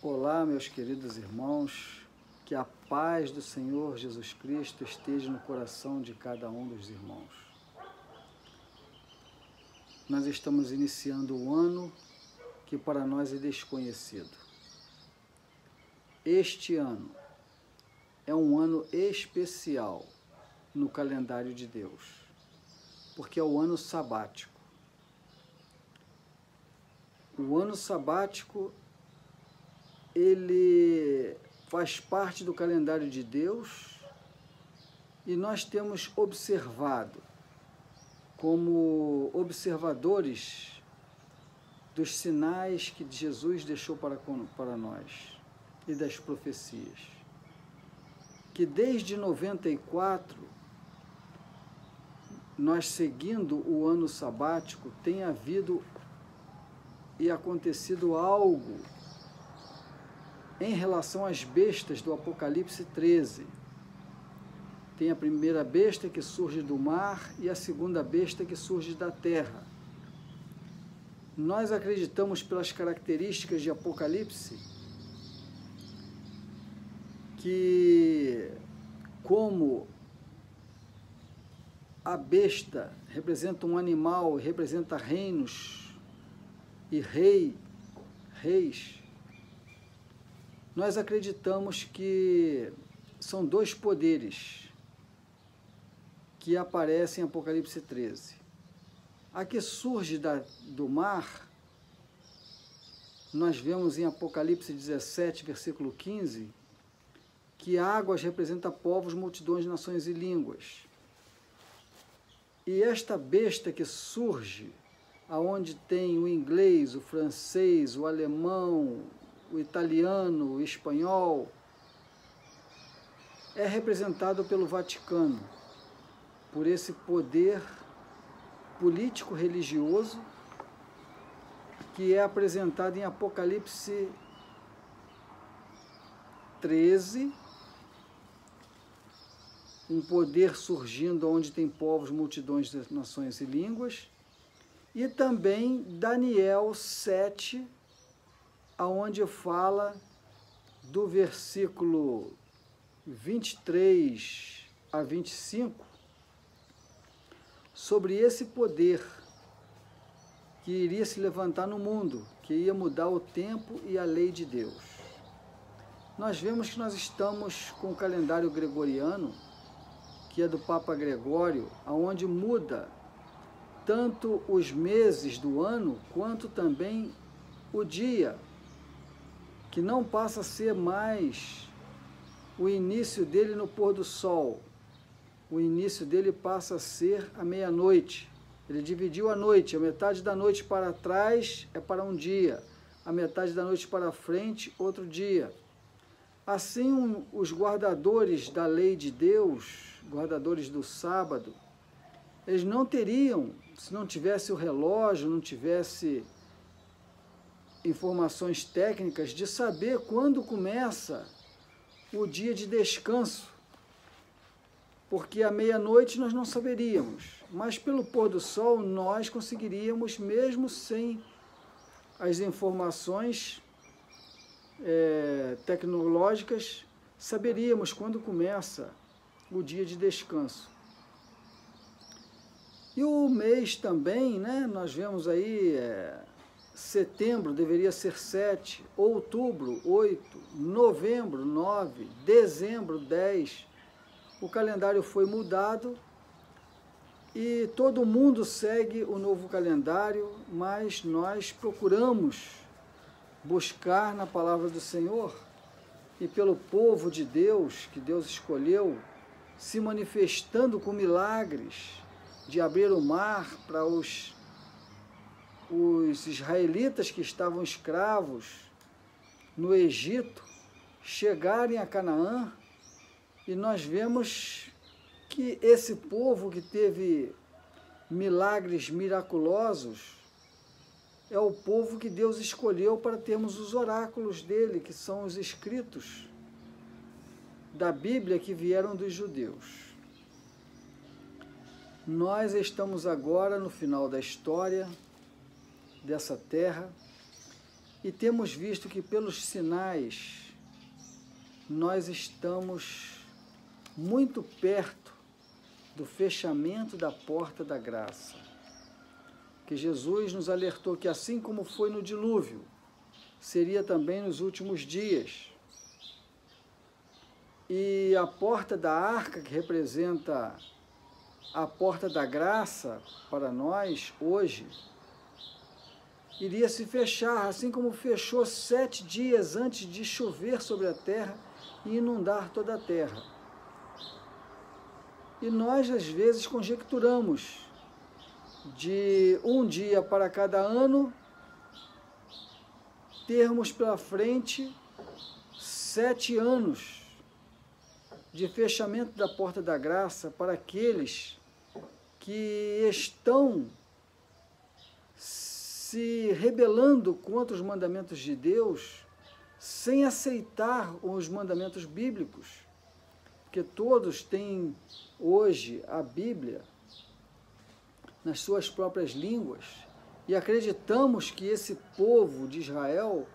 Olá, meus queridos irmãos, que a paz do Senhor Jesus Cristo esteja no coração de cada um dos irmãos. Nós estamos iniciando um ano que para nós é desconhecido. Este ano é um ano especial no calendário de Deus, porque é o ano sabático. O ano sabático ele faz parte do calendário de Deus e nós temos observado, como observadores dos sinais que Jesus deixou para nós e das profecias, que desde 94, nós seguindo o ano sabático, tem havido e acontecido algo em relação às bestas do Apocalipse 13. Tem a primeira besta que surge do mar e a segunda besta que surge da terra. Nós acreditamos, pelas características de Apocalipse, que como a besta representa um animal, representa reinos e reis, nós acreditamos que são dois poderes que aparecem em Apocalipse 13. A que surge do mar, nós vemos em Apocalipse 17, versículo 15, que águas representa povos, multidões, nações e línguas. E esta besta que surge, aonde tem o inglês, o francês, o alemão, o italiano, o espanhol, é representado pelo Vaticano, por esse poder político-religioso que é apresentado em Apocalipse 13, um poder surgindo onde tem povos, multidões, nações e línguas, e também Daniel 7, aonde fala do versículo 23 a 25, sobre esse poder que iria se levantar no mundo, que ia mudar o tempo e a lei de Deus. Nós vemos que nós estamos com o calendário gregoriano, que é do Papa Gregório, aonde muda tanto os meses do ano, quanto também o dia, que não passa a ser mais o início dele no pôr do sol. O início dele passa a ser à meia-noite. Ele dividiu a noite, a metade da noite para trás é para um dia, a metade da noite para frente, outro dia. Assim, os guardadores da lei de Deus, guardadores do sábado, eles não teriam, se não tivesse o relógio, não tivesse informações técnicas, de saber quando começa o dia de descanso, porque à meia-noite nós não saberíamos, mas pelo pôr do sol nós conseguiríamos, mesmo sem as informações tecnológicas, saberíamos quando começa o dia de descanso. E o mês também, né, nós vemos aí, setembro deveria ser 7, outubro 8, novembro 9, dezembro 10. O calendário foi mudado e todo mundo segue o novo calendário, mas nós procuramos buscar na palavra do Senhor e pelo povo de Deus, que Deus escolheu, se manifestando com milagres de abrir o mar para os israelitas que estavam escravos no Egito chegarem a Canaã. E nós vemos que esse povo que teve milagres miraculosos é o povo que Deus escolheu para termos os oráculos dele, que são os escritos da Bíblia que vieram dos judeus. Nós estamos agora no final da história dessa terra E temos visto que pelos sinais nós estamos muito perto do fechamento da porta da graça. Que Jesus nos alertou que assim como foi no dilúvio, seria também nos últimos dias. E a porta da arca, que representa a porta da graça para nós hoje, iria se fechar, assim como fechou 7 dias antes de chover sobre a terra e inundar toda a terra. E nós, às vezes, conjecturamos de um dia para cada ano, termos pela frente 7 anos de fechamento da porta da graça para aqueles que estão se rebelando contra os mandamentos de Deus, sem aceitar os mandamentos bíblicos, porque todos têm hoje a Bíblia nas suas próprias línguas, e acreditamos que esse povo de Israel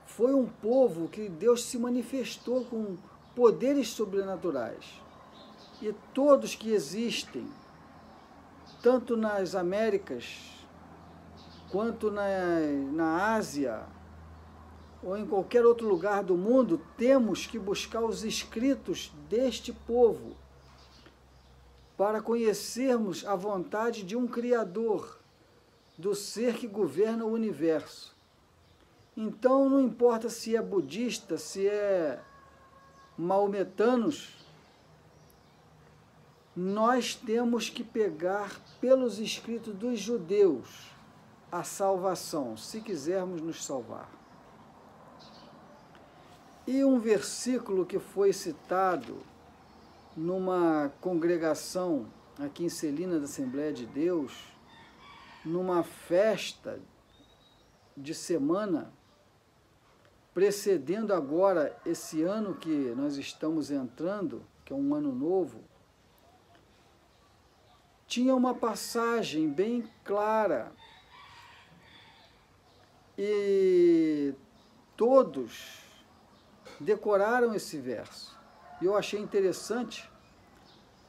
foi um povo que Deus se manifestou com poderes sobrenaturais. E todos que existem, tanto nas Américas, quanto na Ásia, ou em qualquer outro lugar do mundo, temos que buscar os escritos deste povo, para conhecermos a vontade de um Criador, do ser que governa o universo. Então, não importa se é budista, se é maometanos, nós temos que pegar pelos escritos dos judeus a salvação, se quisermos nos salvar. E um versículo que foi citado numa congregação aqui em Celina da Assembleia de Deus, numa festa de semana, precedendo agora esse ano que nós estamos entrando, que é um ano novo, tinha uma passagem bem clara e todos decoraram esse verso. E eu achei interessante,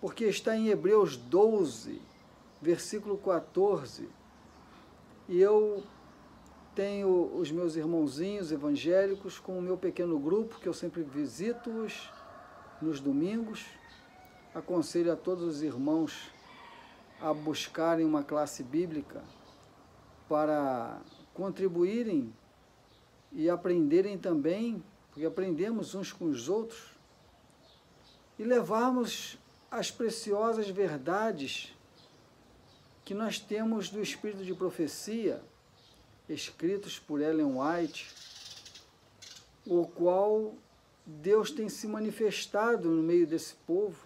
porque está em Hebreus 12, versículo 14, e eu tenho os meus irmãozinhos evangélicos com o meu pequeno grupo, que eu sempre visito-os nos domingos. Aconselho a todos os irmãos a buscarem uma classe bíblica para contribuírem e aprenderem também, porque aprendemos uns com os outros, e levarmos as preciosas verdades que nós temos do Espírito de Profecia, escritos por Ellen White, o qual Deus tem se manifestado no meio desse povo,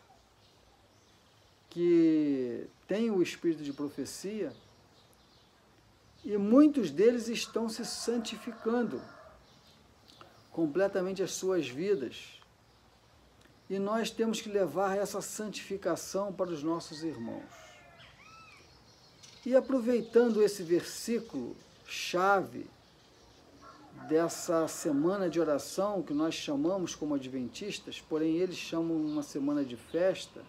que tem o Espírito de Profecia, e muitos deles estão se santificando completamente as suas vidas. E nós temos que levar essa santificação para os nossos irmãos. E aproveitando esse versículo chave dessa semana de oração, que nós chamamos como adventistas, porém eles chamam uma semana de festa,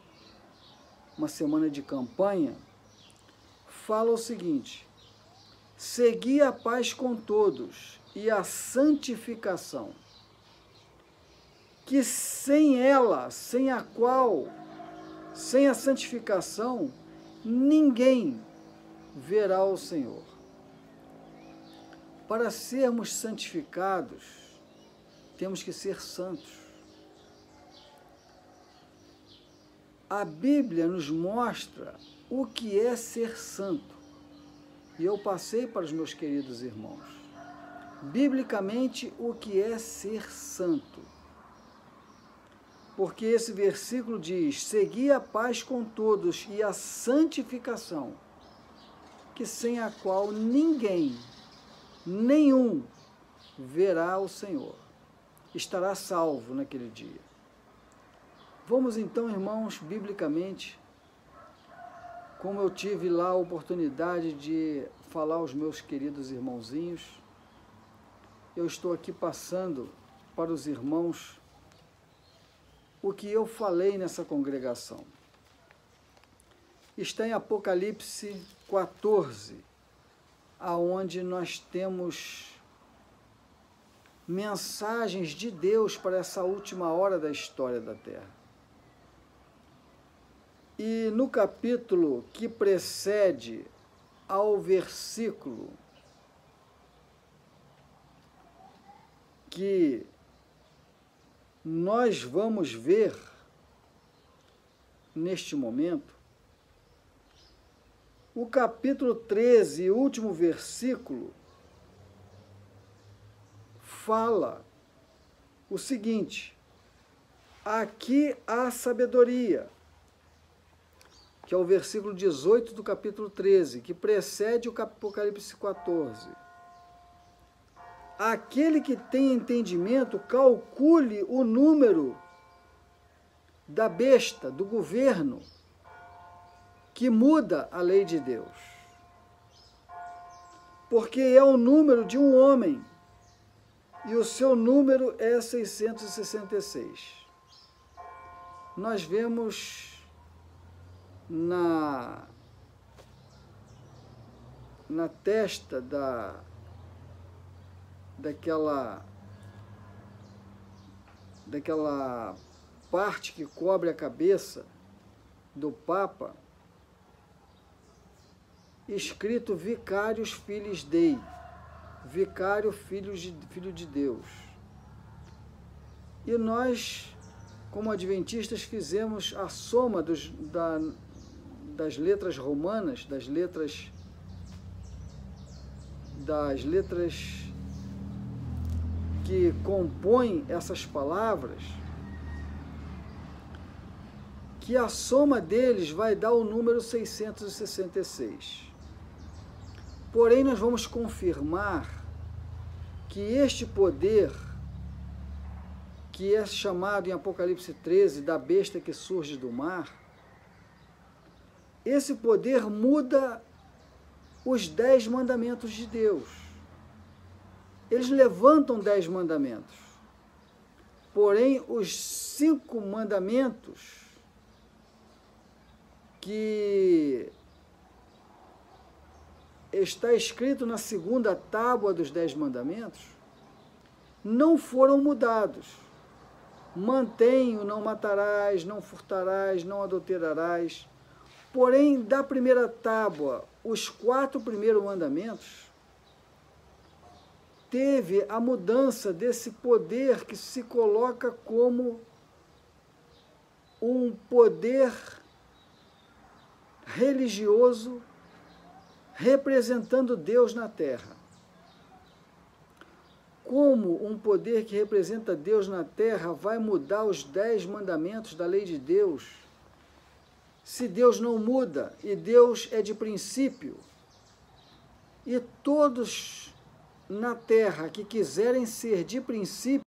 uma semana de campanha, fala o seguinte: segui a paz com todos e a santificação, que sem ela, sem a santificação, ninguém verá o Senhor. Para sermos santificados, temos que ser santos. A Bíblia nos mostra o que é ser santo. E eu passei para os meus queridos irmãos. Biblicamente, o que é ser santo? Porque esse versículo diz: segui a paz com todos e a santificação, que sem a qual ninguém, nenhum, verá o Senhor. Estará salvo naquele dia. Vamos então, irmãos, biblicamente, como eu tive lá a oportunidade de falar aos meus queridos irmãozinhos, eu estou aqui passando para os irmãos o que eu falei nessa congregação. Está em Apocalipse 14, aonde nós temos mensagens de Deus para essa última hora da história da Terra. E no capítulo que precede ao versículo que nós vamos ver neste momento, o capítulo 13, último versículo, fala o seguinte: aqui há sabedoria, que é o versículo 18 do capítulo 13, que precede o Apocalipse 14. Aquele que tem entendimento, calcule o número da besta, do governo, que muda a lei de Deus. Porque é o número de um homem, e o seu número é 666. Nós vemos na testa daquela parte que cobre a cabeça do Papa, escrito Vicarius Filius Dei, Vicário Filho de Deus. E nós, como adventistas, fizemos a soma das letras romanas, das letras que compõem essas palavras, que a soma deles vai dar o número 666. Porém, nós vamos confirmar que este poder, que é chamado em Apocalipse 13, da besta que surge do mar, esse poder muda os 10 mandamentos de Deus. Eles levantam 10 mandamentos. Porém, os 5 mandamentos que está escrito na segunda tábua dos 10 mandamentos não foram mudados. Mantém o não matarás, não furtarás, não adulterarás. Porém, da primeira tábua, os 4 primeiros mandamentos, teve a mudança desse poder que se coloca como um poder religioso representando Deus na terra. Como um poder que representa Deus na terra vai mudar os 10 mandamentos da lei de Deus, se Deus não muda, e Deus é de princípio, e todos na terra que quiserem ser de princípio